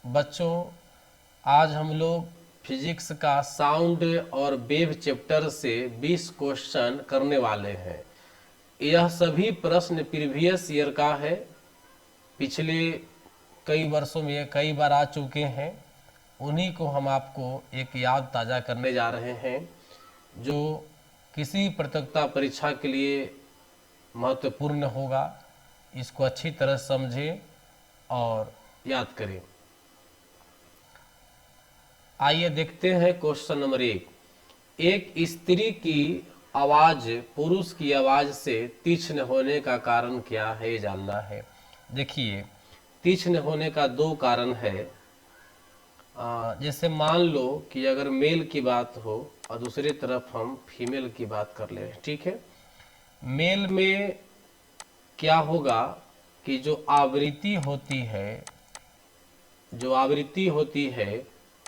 बच्चों, आज हम लोग फिजिक्स का साउंड और वेव चैप्टर से 20 क्वेश्चन करने वाले हैं। यह सभी प्रश्न प्रीवियस ईयर का है। पिछले कई वर्षों में ये कई बार आ चुके हैं। उन्हीं को हम आपको एक याद ताज़ा करने जा रहे हैं, जो किसी प्रतियोगिता परीक्षा के लिए महत्वपूर्ण होगा। इसको अच्छी तरह समझें और याद करें। आइए देखते हैं क्वेश्चन नंबर 1। एक स्त्री की आवाज पुरुष की आवाज से तीक्ष्ण होने का कारण क्या है, ये जानना है। देखिए, तीक्ष्ण होने का दो कारण है। जैसे मान लो कि अगर मेल की बात हो और दूसरी तरफ हम फीमेल की बात कर ले, ठीक है। मेल में क्या होगा कि जो आवृत्ति होती है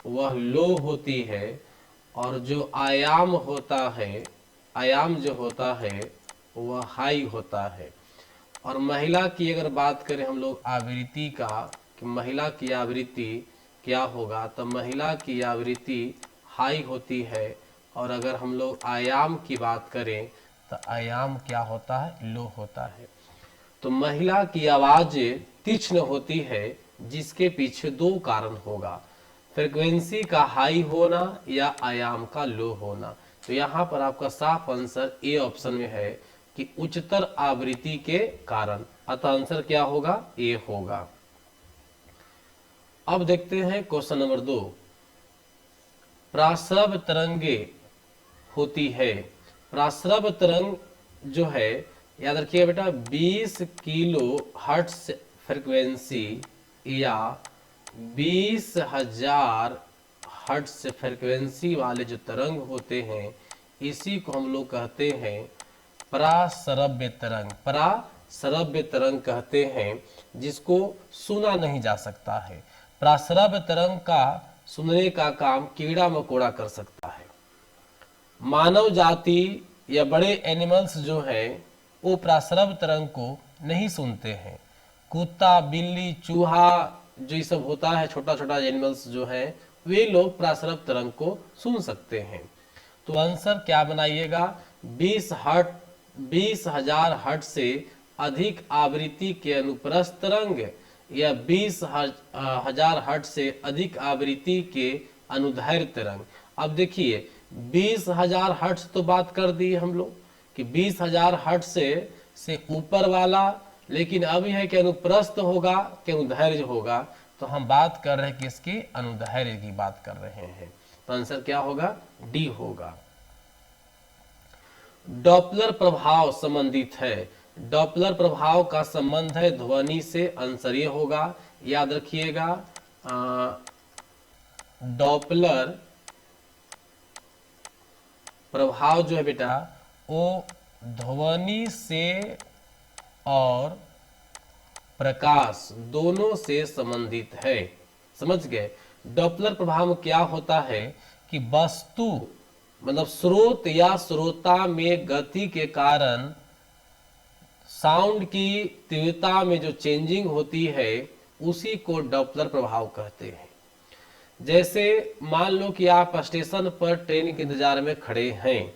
वह लो होती है, और जो आयाम जो होता है वह हाई होता है। और महिला की अगर बात करें हम लोग आवृत्ति का, कि महिला की आवृत्ति क्या होगा, तो महिला की आवृत्ति हाई होती है। और अगर हम लोग आयाम की बात करें तो आयाम क्या होता है, लो होता है। तो महिला की आवाज तीक्ष्ण होती है, जिसके पीछे दो कारण होगा, फ्रीक्वेंसी का हाई होना या आयाम का लो होना। तो यहाँ पर आपका साफ आंसर ए ऑप्शन में है कि उच्चतर आवृत्ति के कारण। अतः आंसर क्या होगा, ए होगा। अब देखते हैं क्वेश्चन नंबर 2। प्राश्रव तरंगे होती है। प्राश्रव तरंग जो है, याद रखिएगा बेटा, 20 किलो हर्ट्ज फ्रीक्वेंसी या 20,000 हर्ट्ज फ्रीक्वेंसी वाले जो तरंग होते हैं, इसी को हम लोग कहते हैं पराश्रव्य तरंग। पराश्रव्य तरंग कहते हैं, जिसको सुना नहीं जा सकता है। पराश्रव्य तरंग का सुनने का काम कीड़ा मकोड़ा कर सकता है। मानव जाति या बड़े एनिमल्स जो हैं, वो पराश्रव्य तरंग को नहीं सुनते हैं। कुत्ता, बिल्ली, चूहा जो ये सब होता है, छोटा छोटा एनिमल्स जो हैं, वे लोग पराश्रव्य तरंग को सुन सकते हैं। तो आंसर क्या बनाइएगा, 20,000 हर्ट्ज से अधिक आवृत्ति के अनुप्रस्थ तरंग या 20,000 हर्ट्ज से अधिक आवृत्ति के अनुदैर्घ्य तरंग। अब देखिए, 20,000 हर्ट्ज तो बात कर दी हम लोग कि 20,000 हर्ट्ज से ऊपर वाला, लेकिन अब यह है कि अनुप्रस्थ होगा कि अनुदैर्घ्य होगा। तो हम बात कर रहे हैं कि इसकी अनुदैर्घ्य की बात कर रहे हैं। तो आंसर क्या होगा, डी होगा। डॉपलर प्रभाव संबंधित है। डॉपलर प्रभाव का संबंध है ध्वनि से, आंसर ये होगा। याद रखिएगा, डॉपलर प्रभाव जो है बेटा, वो ध्वनि से और प्रकाश दोनों से संबंधित है। समझ गए। डॉपलर प्रभाव में क्या होता है कि वस्तु मतलब स्रोत या श्रोता में गति के कारण साउंड की तीव्रता में जो चेंजिंग होती है, उसी को डॉपलर प्रभाव कहते हैं। जैसे मान लो कि आप स्टेशन पर ट्रेन के इंतजार में खड़े हैं,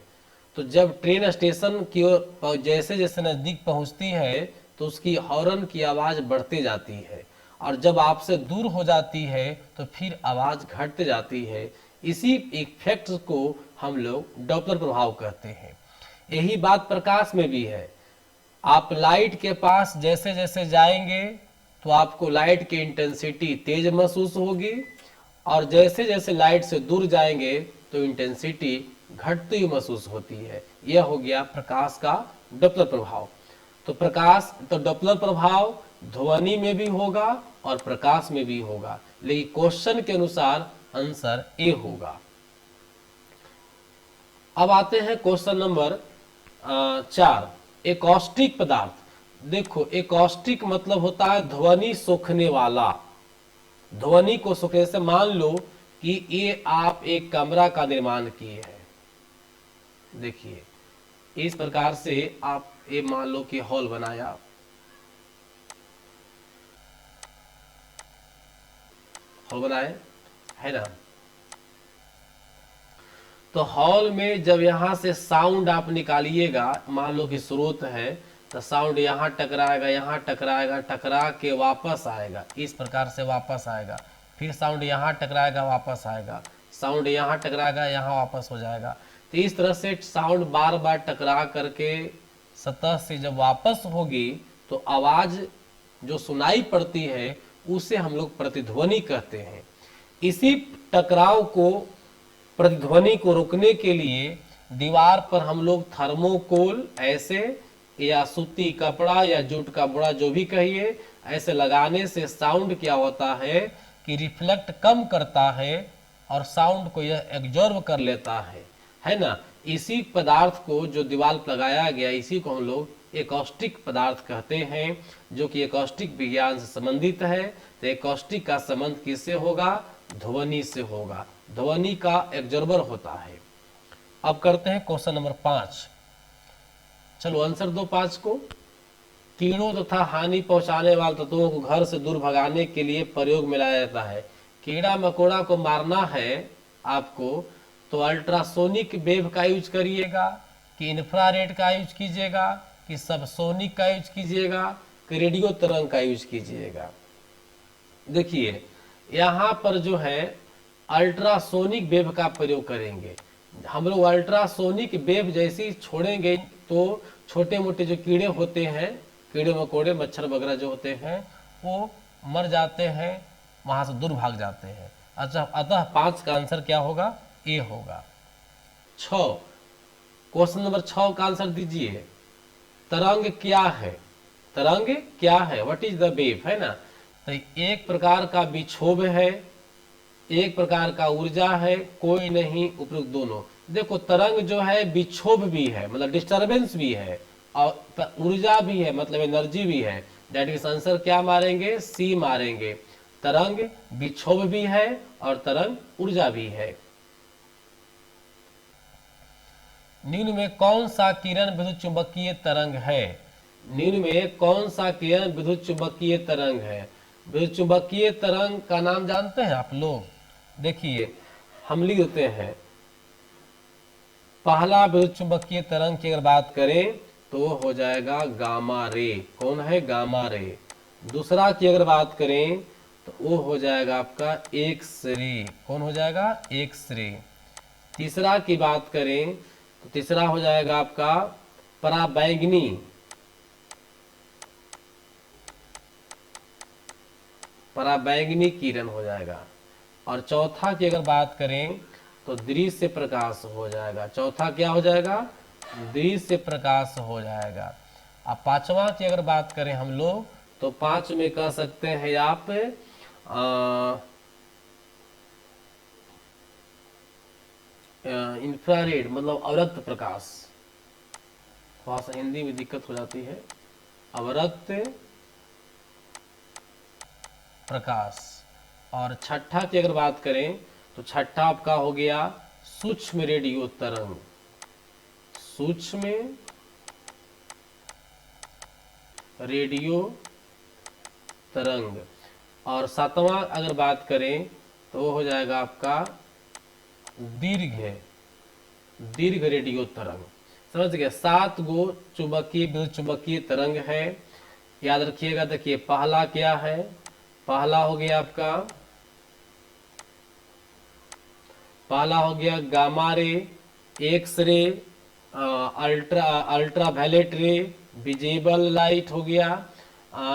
तो जब ट्रेन स्टेशन की ओर जैसे जैसे नजदीक पहुंचती है, तो उसकी हॉर्न की आवाज बढ़ते जाती है, और जब आपसे दूर हो जाती है तो फिर आवाज घटते जाती है। इसी इफेक्ट को हम लोग डॉपलर प्रभाव कहते हैं। यही बात प्रकाश में भी है। आप लाइट के पास जैसे जैसे जाएंगे तो आपको लाइट की इंटेंसिटी तेज महसूस होगी, और जैसे जैसे लाइट से दूर जाएंगे तो इंटेंसिटी घटती हुई महसूस होती है। यह हो गया प्रकाश का डॉपलर प्रभाव। तो डॉपलर प्रभाव ध्वनि में भी होगा और प्रकाश में भी होगा, लेकिन क्वेश्चन के अनुसार आंसर ए होगा। अब आते हैं क्वेश्चन नंबर 4। एकॉस्टिक पदार्थ। देखो, एकॉस्टिक मतलब होता है ध्वनि सोखने वाला। ध्वनि को सोखने से, मान लो कि ये आप एक कमरा का निर्माण किए हैं। देखिए, इस प्रकार से आप ये मान लो कि हॉल बनाया। हॉल बनाए, है ना। तो हॉल में जब यहाँ से साउंड आप निकालिएगा, मान लो कि स्रोत है, तो साउंड यहाँ टकराएगा, यहाँ टकराएगा, टकरा के वापस आएगा, इस प्रकार से वापस आएगा। फिर साउंड यहाँ टकराएगा, वापस आएगा, साउंड यहाँ टकराएगा, यहाँ वापस हो जाएगा। तो इस तरह से साउंड बार बार टकरा करके सतह से जब वापस होगी तो आवाज जो सुनाई पड़ती है उसे हम लोग प्रतिध्वनि कहते हैं। इसी टकराव को, प्रतिध्वनि को रोकने के लिए दीवार पर हम लोग थर्मोकोल ऐसे, या सूती कपड़ा या जूट का बोरा, जो भी कहिए, ऐसे लगाने से साउंड क्या होता है कि रिफ्लेक्ट कम करता है और साउंड को यह एब्जॉर्ब कर लेता है ना। इसी पदार्थ को जो दीवार पर लगाया गया, इसी को हम लोग एकॉस्टिक पदार्थ कहते हैं, जो कि एकॉस्टिक विज्ञान से संबंधित है। तो एकॉस्टिक का संबंध किससे होगा? ध्वनि से होगा, ध्वनि का एब्जॉर्बर होता है। अब करते हैं क्वेश्चन नंबर 5। चलो आंसर दो 5 को। कीड़ों तथा हानि पहुंचाने वाले तत्वों को घर से दूर भगाने के लिए प्रयोग में लाया जाता है। कीड़ा मकोड़ा को मारना है आपको, तो अल्ट्रासोनिक वेव का यूज करिएगा कि इंफ्रारेड का यूज कीजिएगा कि सबसोनिक का यूज कीजिएगा कि रेडियो तरंग का यूज कीजिएगा। देखिए यहाँ पर जो है अल्ट्रासोनिक वेव का प्रयोग करेंगे हम लोग। अल्ट्रासोनिक वेव जैसे ही छोड़ेंगे तो छोटे मोटे जो कीड़े होते हैं, कीड़े मकोड़े मच्छर वगैरह जो होते हैं, वो मर जाते हैं, वहां से दूर भाग जाते हैं। अच्छा, अतः 5 का आंसर क्या होगा? ए होगा। 6, क्वेश्चन नंबर 6 का आंसर दीजिए। तरंग क्या है? तरंग क्या है? व्हाट इज द वेव, है ना। तो एक प्रकार का विक्षोभ है, एक प्रकार का ऊर्जा है, कोई नहीं, उपयुक्त दोनों। देखो तरंग जो है विक्षोभ भी है, मतलब डिस्टरबेंस भी है, और ऊर्जा भी है, मतलब एनर्जी भी है। दैट इज आंसर क्या मारेंगे? सी मारेंगे। तरंग विक्षोभ भी है और तरंग ऊर्जा भी है। निम्न में कौन सा किरण विद्युत चुंबकीय तरंग है? निम्न में कौन सा किरण विद्युत चुंबकीय तरंग है? विद्युत चुंबकीय तरंग का नाम जानते हैं आप लोग? देखिए हम लिख देते हैं। पहला विद्युत चुंबकीय तरंग की अगर बात करें तो हो जाएगा गामा रे। कौन है? Gamma ray. दूसरा की अगर बात करें तो वो हो जाएगा आपका एक्स रे। कौन हो जाएगा? X ray. तीसरा की बात करें तो तीसरा हो जाएगा आपका पराबैंगनी। पराबैंगनी किरण हो जाएगा। और चौथा की अगर बात करें तो दृश्य प्रकाश हो जाएगा। चौथा क्या हो जाएगा? दृश्य प्रकाश हो जाएगा। अब 5वां की अगर बात करें हम लोग तो 5 में कह सकते हैं आप इंफ्रारेड, मतलब अवरक्त प्रकाश। थोड़ा सा हिंदी में दिक्कत हो जाती है। अवरक्त प्रकाश। और छठा की अगर बात करें तो छठा आपका हो गया सूक्ष्म रेडियो तरंग। सूक्ष्म रेडियो तरंग। और 7वां अगर बात करें तो वो हो जाएगा आपका दीर्घ रेडियो तरंग। समझ गए? 7 गो चुंबकीय विद्युत चुंबकीय तरंग है, याद रखिएगा। देखिए पहला क्या है? पहला हो गया आपका, पहला हो गया gamma ray, X ray, ultraviolet ray, visible light हो गया,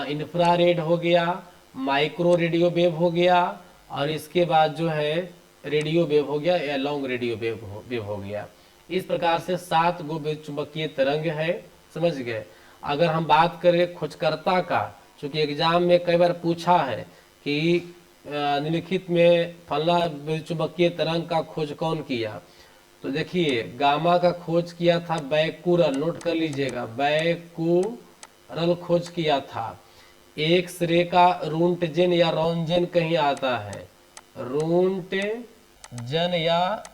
इंफ्रारेड हो गया, माइक्रो रेडियो वेव हो गया, और इसके बाद जो है रेडियो वेव हो गया या लॉन्ग रेडियो वेव हो गया। इस प्रकार से 7 गो विद्युत चुंबकीय तरंग है। समझ गए? अगर हम बात करें खोजकर्ता का, चूंकि एग्जाम में कई बार पूछा है कि निम्नलिखित में फलना विद्युत चुंबकीय तरंग का खोज कौन किया, तो देखिए गामा का खोज किया था बैकुरल। नोट कर लीजिएगा, बैकुरल खोज किया था। एक्स रे का रूंटजेन या रोंजेन कहीं आता है, रूंटजन या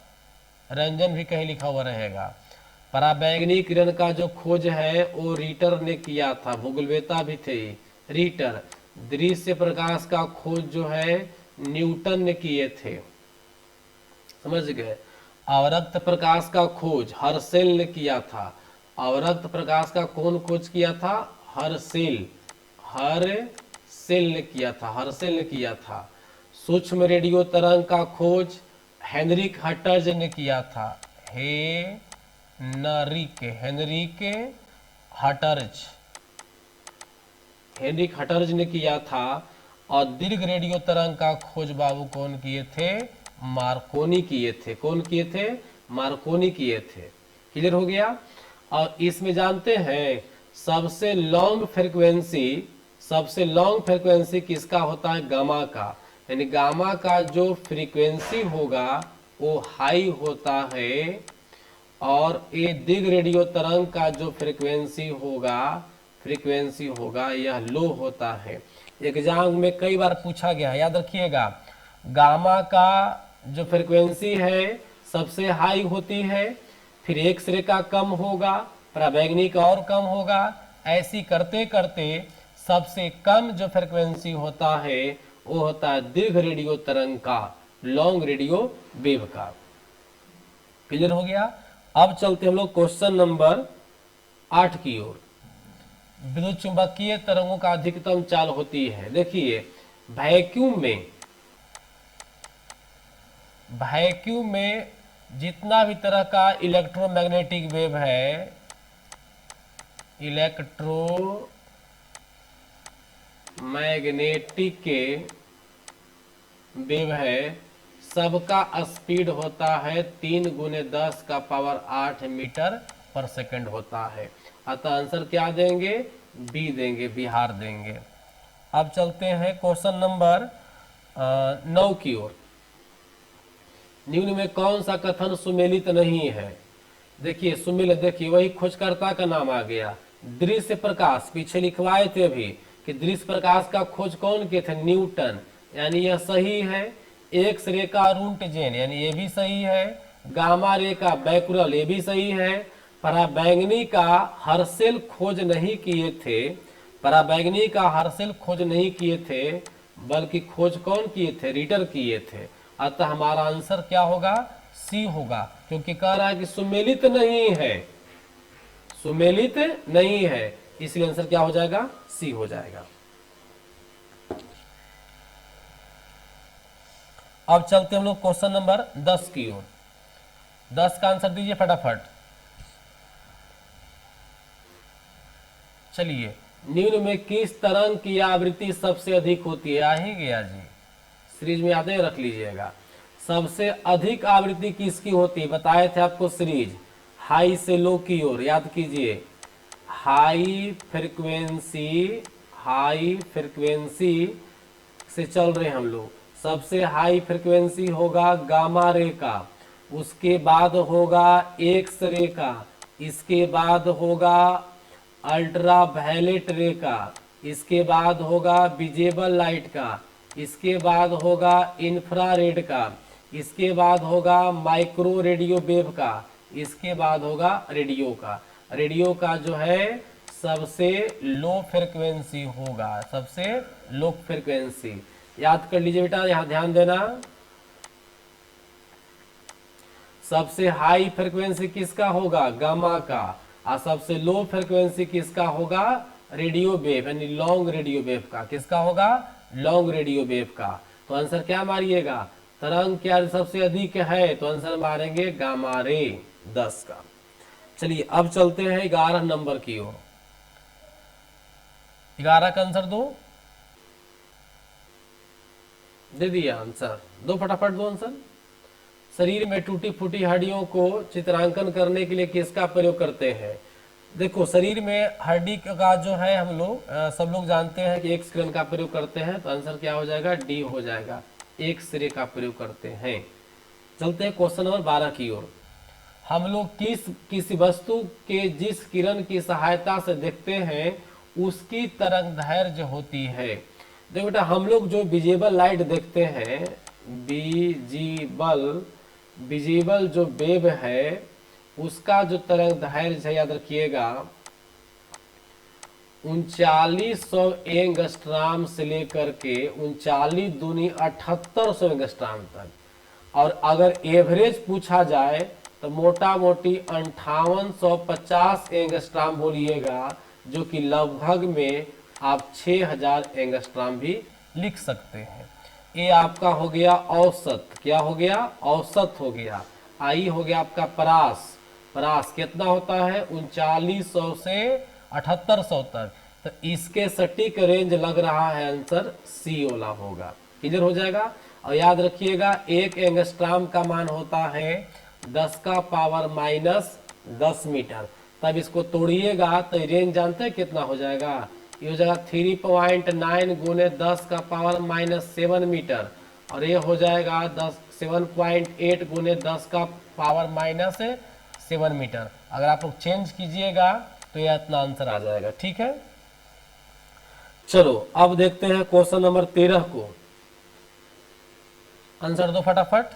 रंजन भी कहीं लिखा हुआ रहेगा। पराबैंगनी किरण का जो खोज है वो रीटर ने किया था, भूगोलवेता भी थे रीटर। दृश्य प्रकाश का खोज जो है न्यूटन ने किए थे, समझ गए। अवरक्त प्रकाश का खोज हर्शेल ने किया था। अवरक्त प्रकाश का कौन खोज किया था? हर्शेल, हर्शेल ने किया था, हर्शेल ने किया था। सूक्ष्म रेडियो तरंग का खोज हेनरिक हटर्ज ने किया था। हेनरिक हटर्ज, हेनरिक हटर्ज ने किया था। और दीर्घ रेडियो तरंग का खोज बाबू कौन किए थे? मार्कोनी किए थे। कौन किए थे? मार्कोनी किए थे। क्लियर हो गया। और इसमें जानते हैं सबसे लॉन्ग फ्रीक्वेंसी किसका होता है? गामा का। यानी गामा का जो फ्रीक्वेंसी होगा वो हाई होता है, और ये दीर्घ रेडियो तरंग का जो फ्रीक्वेंसी होगा यह लो होता है। एग्जाम में कई बार पूछा गया है, याद रखिएगा। गामा का जो फ्रीक्वेंसी है सबसे हाई होती है, फिर एक्सरे का कम होगा, पराबैंगनी का और कम होगा। ऐसी करते करते सबसे कम जो फ्रीक्वेंसी होता है वो होता है दीर्घ रेडियो तरंग का, लॉन्ग रेडियो वेव का। क्लियर हो गया। अब चलते हम लोग क्वेश्चन नंबर 8 की ओर। विद्युत चुंबकीय तरंगों का अधिकतम चाल होती है। देखिए वैक्यूम में जितना भी तरह का इलेक्ट्रोमैग्नेटिक वेव है, इलेक्ट्रोमैग्नेटिक के वेव है, सबका स्पीड होता है 3 × 10⁸ मीटर पर सेकंड होता है। अतः आंसर क्या देंगे? बी देंगे, बिहार देंगे। अब चलते हैं क्वेश्चन नंबर 9 की ओर। निम्न में कौन सा कथन सुमेलित नहीं है? देखिए सुमेलित, देखिए वही खोजकर्ता का नाम आ गया। दृश्य प्रकाश पीछे लिखवाए थे अभी कि दृश्य प्रकाश का खोज कौन किए थे? न्यूटन, यानी यह सही है। एक्स रे का रुंटजेन, यानी ये भी सही है। गामा रे का बैकुरल, ये भी सही है। पराबैंगनी का हर्शेल खोज नहीं किए थे, पराबैंगनी का हर्शेल खोज नहीं किए थे, बल्कि खोज कौन किए थे? रीटर किए थे। अतः हमारा आंसर क्या होगा? सी होगा, क्योंकि कह रहा है कि सुमेलित नहीं है, सुमेलित नहीं है, इसलिए आंसर क्या हो जाएगा? सी हो जाएगा। अब चलते हम लोग क्वेश्चन नंबर 10 की ओर। 10 का आंसर दीजिए फटाफट। चलिए, निम्न में किस तरंग की आवृत्ति सबसे अधिक होती है? आ ही गया जी, सीरीज में यादें रख लीजिएगा। सबसे अधिक आवृत्ति किसकी होती है? बताए थे आपको सीरीज, हाई से लो की ओर, याद कीजिए। हाई फ्रिक्वेंसी से चल रहे हम लोग। सबसे हाई फ्रिक्वेंसी होगा गामा रे का, उसके बाद होगा एक्स रे का, इसके बाद होगा अल्ट्रा वायलेट रे का, इसके बाद होगा विजिबल लाइट का, इसके बाद होगा इंफ्रारेड का, इसके बाद होगा माइक्रो रेडियो वेव का, इसके बाद होगा रेडियो का। रेडियो का जो है सबसे लो फ्रिक्वेंसी होगा, सबसे लो फ्रिक्वेंसी। याद कर लीजिए बेटा, यहां ध्यान देना। सबसे हाई फ्रिक्वेंसी किसका होगा? गामा का। और सबसे लो फ्रिक्वेंसी किसका होगा? रेडियो वेव, यानी लॉन्ग रेडियो वेव का। किसका होगा? लॉन्ग रेडियो वेव का। तो आंसर क्या मारिएगा? तरंग क्या सबसे अधिक है? तो आंसर मारेंगे गामा रे 10 का। चलिए अब चलते हैं 11 नंबर की ओर। 11 का आंसर दो, दे दिया आंसर, दो फटाफट दो आंसर। शरीर में टूटी फूटी हड्डियों को चित्रांकन करने के लिए किसका प्रयोग करते हैं? देखो शरीर में हड्डी का जो है हम लोग सब लोग जानते हैं कि एक्स किरण का प्रयोग करते हैं। तो आंसर क्या हो जाएगा? डी हो जाएगा, एक्स रे का प्रयोग करते हैं। चलते हैं क्वेश्चन नंबर 12 की ओर। हम लोग किसी वस्तु के जिस किरण की सहायता से देखते हैं उसकी तरंग दैर्घ्य होती है। देखो बेटा, हम लोग जो विजिबल लाइट देखते हैं, विजिबल जो वेव है उसका जो तरंग दैर्घ्य है, याद रखिएगा, 3900 एंगस्ट्राम से लेकर के 39 दूनी 7800 एंगस्ट्राम तक। और अगर एवरेज पूछा जाए तो मोटा मोटी 5850 एंगस्ट्राम बोलिएगा, जो कि लगभग में आप 6000 एंगस्ट्राम भी लिख सकते हैं। ये आपका हो गया औसत, क्या हो गया, औसत हो गया। आई हो गया आपका परास, परास कितना होता है 3900 से 7800 तक। तो इसके सटीक रेंज लग रहा है आंसर सी वाला होगा। क्लियर हो जाएगा। और याद रखिएगा 1 एंगस्ट्राम का मान होता है 10 का पावर माइनस 10 मीटर। तब इसको तोड़िएगा तो रेंज जानते हैं कितना हो जाएगा, ये हो जाएगा 3.9 गुने 10 का पावर माइनस 7 मीटर। और ये हो जाएगा 7.8 गुने 10 का पावर माइनस 7 मीटर। अगर आप लोग चेंज कीजिएगा तो ये इतना आंसर आ जाएगा। ठीक है, चलो अब देखते हैं क्वेश्चन नंबर 13 को। आंसर दो फटाफट।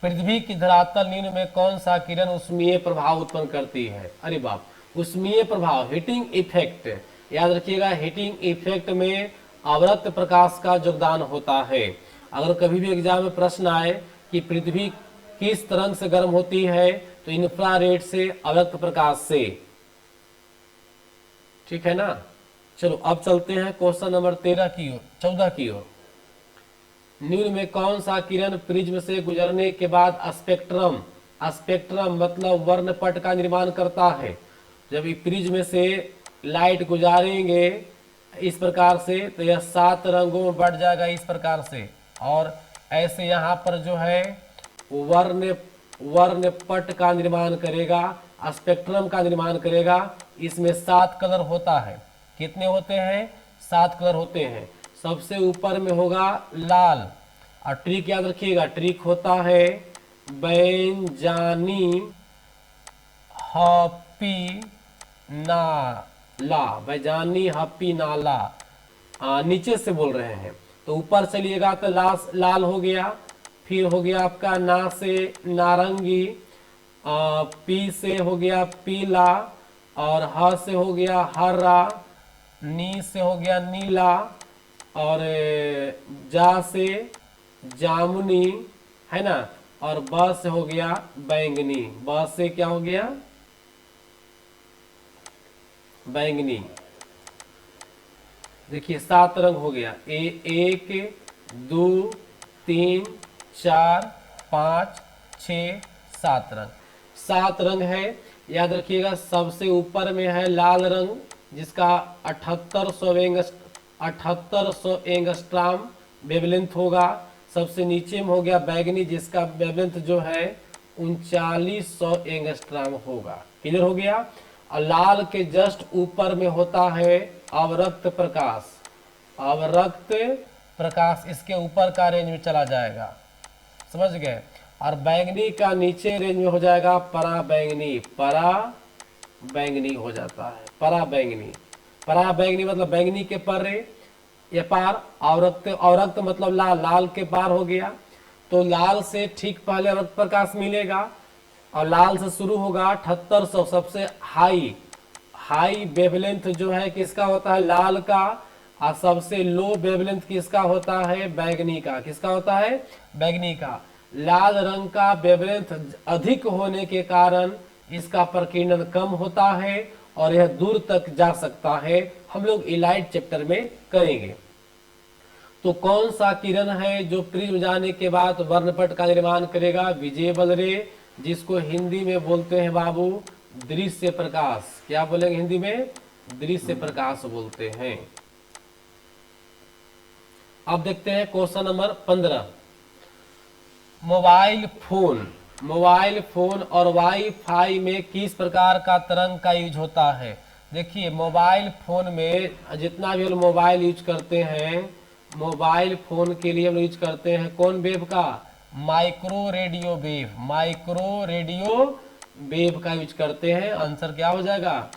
पृथ्वी की धरातल निम्न में कौन सा किरण उष्मीय प्रभाव उत्पन्न करती है। अरे बाप, उष्मीय प्रभाव, हीटिंग इफेक्ट। याद रखिएगा हीटिंग इफेक्ट में अवरक्त प्रकाश का योगदान होता है। अगर कभी भी एग्जाम में प्रश्न आए कि पृथ्वी किस तरंग से गर्म होती है, तो इंफ्रारेड से, अवरक्त प्रकाश से। ठीक है ना। चलो अब चलते हैं क्वेश्चन नंबर 14 की ओर। निम्न में कौन सा किरण प्रिज्म से गुजरने के बाद स्पेक्ट्रम, स्पेक्ट्रम मतलब वर्णपट का निर्माण करता है। जब प्रिज्म से लाइट गुजारेंगे इस प्रकार से तो यह 7 रंगों में बढ़ जाएगा इस प्रकार से। और ऐसे यहाँ पर जो है वर्णपट का निर्माण करेगा, स्पेक्ट्रम का निर्माण करेगा। इसमें 7 कलर होता है। कितने होते हैं, 7 कलर होते हैं। सबसे ऊपर में होगा लाल। और ट्रिक याद रखिएगा, ट्रिक होता है बैंजानी हपी नाला, बैंजानी हपी नाला। नीचे से बोल रहे हैं तो ऊपर चलिएगा तो लाल हो गया, फिर हो गया आपका ना से नारंगी, पी से हो गया पीला, और ह से हो गया हरा, नी से हो गया नीला, और जा से जामुनी, है ना। और ब से हो गया बैंगनी, ब से क्या हो गया, बैंगनी। देखिए 7 रंग हो गया। 1 2 3 4 5 6 7 रंग, 7 रंग है। याद रखिएगा सबसे ऊपर में है लाल रंग, जिसका 7800 एंगस्ट्राम वेवलेंथ होगा। सबसे नीचे में हो गया बैगनी, जिसका वेवलेंथ जो है 3900 एंगस्ट्राम होगा। क्लियर हो गया। और लाल के जस्ट ऊपर में होता है अवरक्त प्रकाश, अवरक्त प्रकाश इसके ऊपर का रेंज में चला जाएगा, समझ गए। और बैंगनी का नीचे रेंज में हो जाएगा परा बैंगनी, परा बैंगनी हो जाता है, परा बैंगनी। परा बैंगनी मतलब बैंगनी के पर ये पार, अवरक्त मतलब लाल, लाल के पार हो गया। तो लाल से ठीक पहले अवरक्त प्रकाश मिलेगा, और लाल से शुरू होगा 7800, सबसे हाई वेवलेंथ जो है किसका होता है, लाल का। और सबसे लो वेवलेंथ किसका होता है, बैगनी का। किसका होता है, बैगनी का। लाल रंग का वेवलेंथ अधिक होने के कारण इसका प्रकीर्णन कम होता है और यह दूर तक जा सकता है। हम लोग इलाइट चैप्टर में करेंगे। तो कौन सा किरण है जो प्रिज्म जाने के बाद वर्णपट का निर्माण करेगा, विजिबल रे, जिसको हिंदी में बोलते हैं बाबू दृश्य प्रकाश। क्या बोलेंगे हिंदी में, दृश्य प्रकाश बोलते हैं। अब देखते हैं क्वेश्चन नंबर 15। मोबाइल फोन और वाईफाई में किस प्रकार का तरंग का यूज होता है। देखिए मोबाइल फोन में जितना भी हम मोबाइल यूज करते हैं, मोबाइल फोन के लिए हम यूज करते हैं कौन वेव का, micro radio wave, micro radio wave का यूज करते हैं। आंसर क्या हो जाएगा,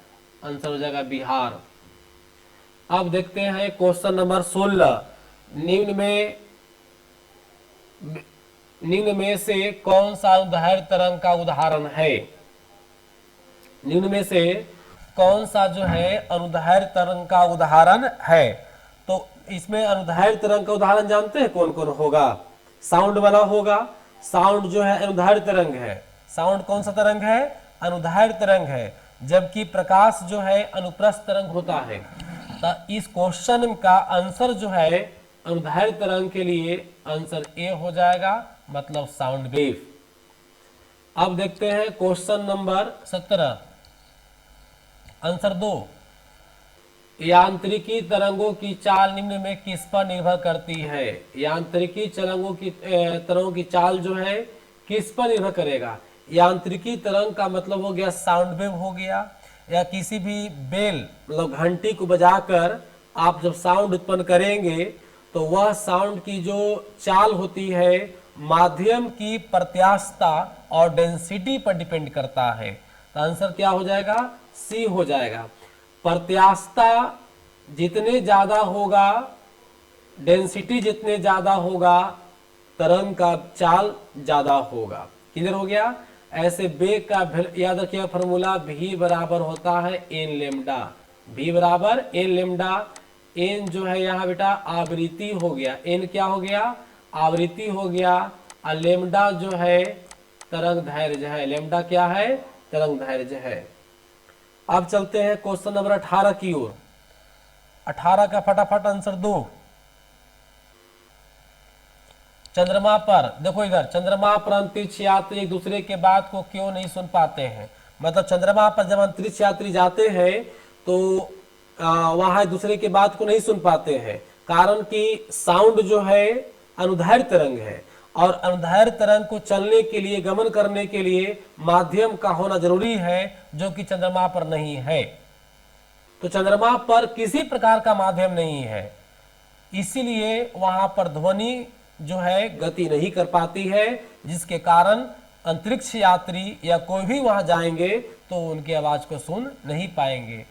आंसर हो जाएगा बिहार। अब देखते हैं क्वेश्चन नंबर 16। निम्न में से कौन सा उदाहरण तरंग का उदाहरण है। निम्न में से कौन सा जो है अनुदैर्घ्य तरंग का उदाहरण है। तो इसमें अनुदैर्घ्य तरंग का उदाहरण जानते हैं कौन कौन होगा? साउंड वाला होगा। साउंड जो है अनुदैर्घ्य तरंग है। साउंड कौन सा तरंग है? अनुदैर्घ्य तरंग है। जबकि प्रकाश जो है अनुप्रस्थ तरंग होता है। तो इस क्वेश्चन का आंसर जो है अनुदैर्घ्य तरंग के लिए आंसर ए हो जाएगा, मतलब साउंड वेव। अब देखते हैं क्वेश्चन नंबर 17, आंसर 2। यांत्रिकी तरंगों की चाल निम्न में किस पर निर्भर करती है? यांत्रिकी तरंगों की चाल जो है किस पर निर्भर करेगा? यांत्रिकी तरंग का मतलब हो गया साउंड वेव हो गया, या किसी भी बेल मतलब घंटी को बजाकर आप जब साउंड उत्पन्न करेंगे तो वह साउंड की जो चाल होती है माध्यम की प्रत्यास्थता और डेंसिटी पर डिपेंड करता है। तो आंसर क्या हो जाएगा? सी हो जाएगा। प्रत्यास्थता जितने ज्यादा होगा, डेंसिटी जितने ज्यादा होगा, तरंग का चाल ज्यादा होगा। क्लियर हो गया? ऐसे बेग का याद रखिएगा फॉर्मूला, भी बराबर होता है एन लेमडा। भी बराबर एन लेमडा। एन जो है यहाँ बेटा आवृत्ति हो गया। एन क्या हो गया? आवृत्ति हो गया। और लेमडा जो है तरंग धैर्य है। लेमडा क्या है? तरंग धैर्य है। अब चलते हैं क्वेश्चन नंबर 18 की ओर। 18 का फटाफट आंसर दो। चंद्रमा पर देखो, इधर चंद्रमा पर अंतरिक्ष यात्री एक दूसरे के बात को क्यों नहीं सुन पाते हैं? मतलब चंद्रमा पर जब अंतरिक्ष यात्री जाते हैं तो वहां एक दूसरे के बात को नहीं सुन पाते हैं, कारण कि साउंड जो है अनुदैर्घ्य तरंग है, और अनुदैर्घ्य तरंग को चलने के लिए, गमन करने के लिए माध्यम का होना जरूरी है, जो कि चंद्रमा पर नहीं है। तो चंद्रमा पर किसी प्रकार का माध्यम नहीं है, इसीलिए वहां पर ध्वनि जो है गति नहीं कर पाती है, जिसके कारण अंतरिक्ष यात्री या कोई भी वहां जाएंगे तो उनकी आवाज को सुन नहीं पाएंगे।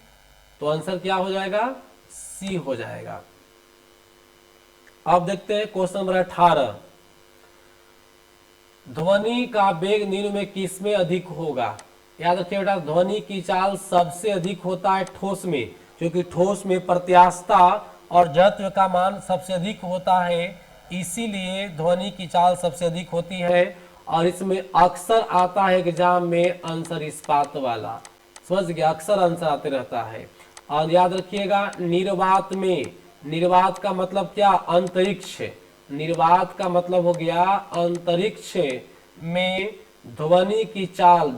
तो आंसर क्या हो जाएगा? सी हो जाएगा। अब देखते हैं क्वेश्चन नंबर 18। ध्वनि का वेग निम्न में किसमें अधिक होगा? याद रखिए बेटा, ध्वनि की चाल सबसे अधिक होता है ठोस में, क्योंकि ठोस में प्रत्यास्थता और जड़त्व का मान सबसे अधिक होता है, इसीलिए ध्वनि की चाल सबसे अधिक होती है। और इसमें अक्सर आता है एग्जाम में आंसर इस्पात वाला, समझ गया? अक्सर आंसर आते रहता है। और याद रखिएगा निर्वात में, निर्वात का मतलब क्या? अंतरिक्ष। निर्वात का मतलब हो गया अंतरिक्ष में ध्वनि की चाल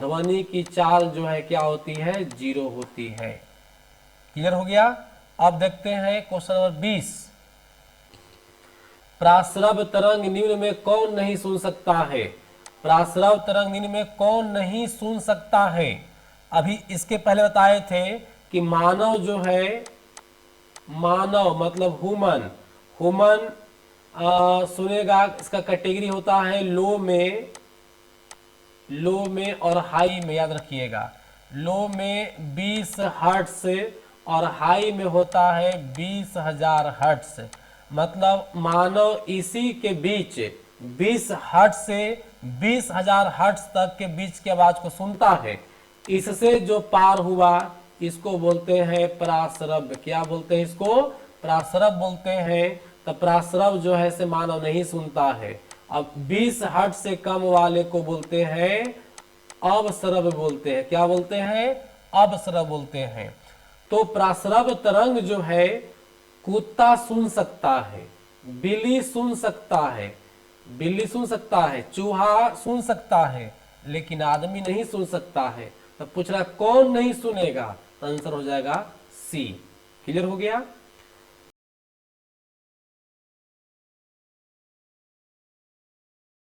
जो है क्या होती है? जीरो होती है। क्लियर हो गया? अब देखते हैं क्वेश्चन नंबर 20। प्राश्रव तरंग निम्न में कौन नहीं सुन सकता है? प्राश्रव तरंग निम्न में कौन नहीं सुन सकता है? अभी इसके पहले बताए थे कि मानव जो है, मानव मतलब ह्यूमन सुनेगा। इसका कैटेगरी होता है लो में और हाई में। याद रखिएगा, लो में 20 हर्ट्ज और हाई में होता है 20,000 हर्ट्ज। मतलब मानव इसी के बीच 20 हर्ट्ज से 20,000 हर्ट्ज तक के बीच की आवाज को सुनता है। इससे जो पार हुआ इसको बोलते हैं प्राश्रव्य। क्या बोलते हैं इसको? प्राश्रव्य बोलते हैं। तो प्राश्रव जो है से मानव नहीं सुनता है। अब 20 हर्ट्ज से कम वाले को बोलते हैं अवश्रव्य बोलते हैं। क्या बोलते हैं? अवश्रव्य बोलते हैं। तो प्राश्रव्य तरंग जो है कुत्ता सुन सकता है, बिल्ली सुन सकता है, चूहा सुन सकता है, लेकिन आदमी नहीं सुन सकता है। तो पूछ रहा कौन नहीं सुनेगा? आंसर हो जाएगा सी। क्लियर हो गया?